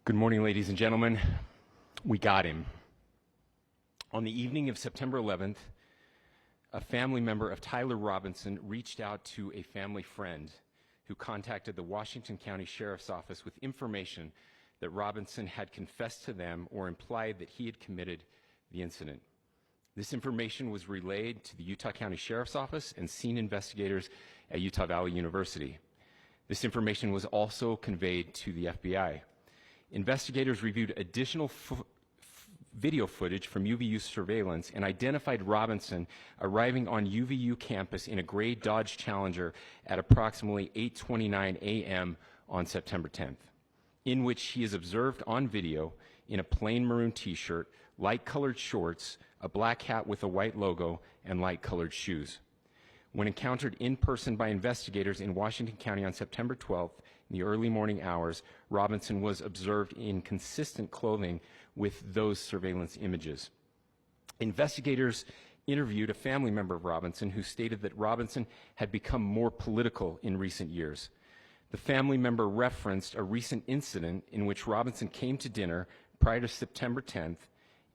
Good morning, ladies and gentlemen. We got him. On the evening of September 11th, a family member of Tyler Robinson reached out to a family friend who contacted the Washington County Sheriff's Office with information that Robinson had confessed to them or implied that he had committed the incident. This information was relayed to the Utah County Sheriff's Office and scene investigators at Utah Valley University. This information was also conveyed to the FBI. Investigators reviewed additional video footage from UVU surveillance and identified Robinson arriving on UVU campus in a gray Dodge Challenger at approximately 8:29 a.m. on September 10th, in which he is observed on video in a plain maroon t-shirt, light-colored shorts, a black hat with a white logo, and light-colored shoes. When encountered in person by investigators in Washington County on September 12th, in the early morning hours, Robinson was observed in consistent clothing with those surveillance images. Investigators interviewed a family member of Robinson who stated that Robinson had become more political in recent years. The family member referenced a recent incident in which Robinson came to dinner prior to September 10th,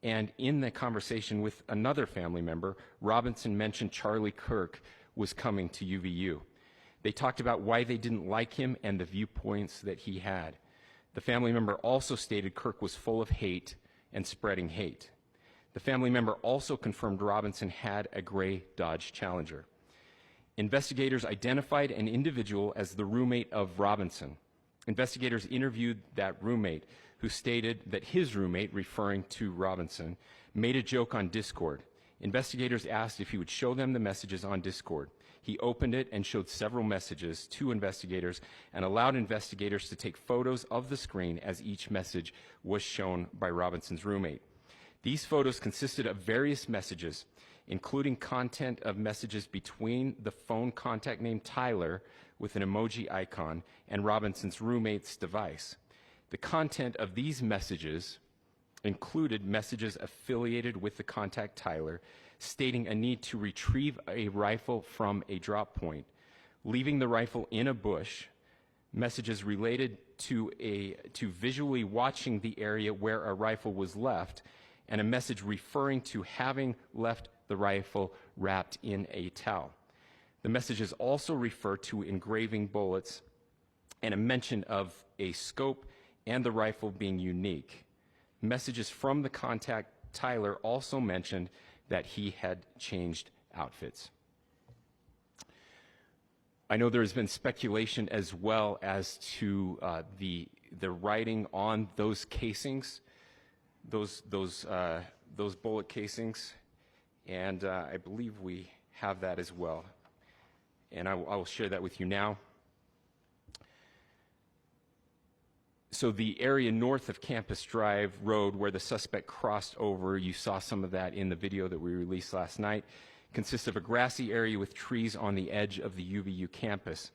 and in the conversation with another family member, Robinson mentioned Charlie Kirk was coming to UVU. They talked about why they didn't like him and the viewpoints that he had. The family member also stated Kirk was full of hate and spreading hate. The family member also confirmed Robinson had a gray Dodge Challenger. Investigators identified an individual as the roommate of Robinson. Investigators interviewed that roommate, who stated that his roommate, referring to Robinson, made a joke on Discord. Investigators asked if he would show them the messages on Discord. He opened it and showed several messages to investigators and allowed investigators to take photos of the screen as each message was shown by Robinson's roommate. These photos consisted of various messages, including content of messages between the phone contact named Tyler with an emoji icon and Robinson's roommate's device. The content of these messages included messages affiliated with the contact Tyler, stating a need to retrieve a rifle from a drop point, leaving the rifle in a bush, messages related to visually watching the area where a rifle was left, and a message referring to having left the rifle wrapped in a towel. The messages also refer to engraving bullets and a mention of a scope and the rifle being unique. Messages from the contact Tyler also mentioned that he had changed outfits. I know there has been speculation as well as to the writing on those casings, those bullet casings, and I believe we have that as well. And I will share that with you now. So the area north of Campus Drive Road where the suspect crossed over, you saw some of that in the video that we released last night, consists of a grassy area with trees on the edge of the UVU campus.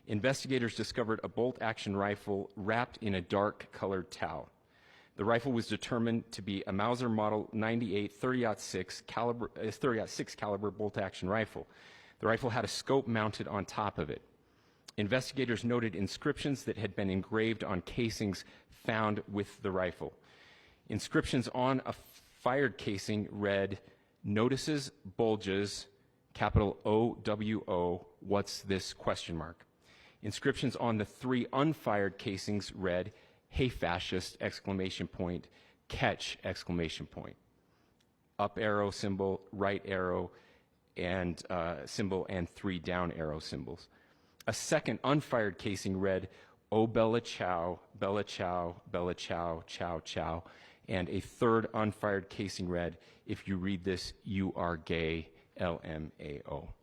Investigators discovered a bolt-action rifle wrapped in a dark-colored towel. The rifle was determined to be a Mauser Model 98 30-06 caliber bolt-action rifle. The rifle had a scope mounted on top of it. Investigators noted inscriptions that had been engraved on casings found with the rifle. Inscriptions on a fired casing read, "Notices, bulges, capital OWO, what's this?" ? Inscriptions on the 3 unfired casings read, "Hey fascist!" ! Catch! ! Up arrow symbol, right arrow, and symbol, and 3 down arrow symbols. A second unfired casing read, "Oh Bella Chow, Bella Chow, Bella Chow, Chow Chow," and a third unfired casing read, "If you read this, you are gay, LMAO."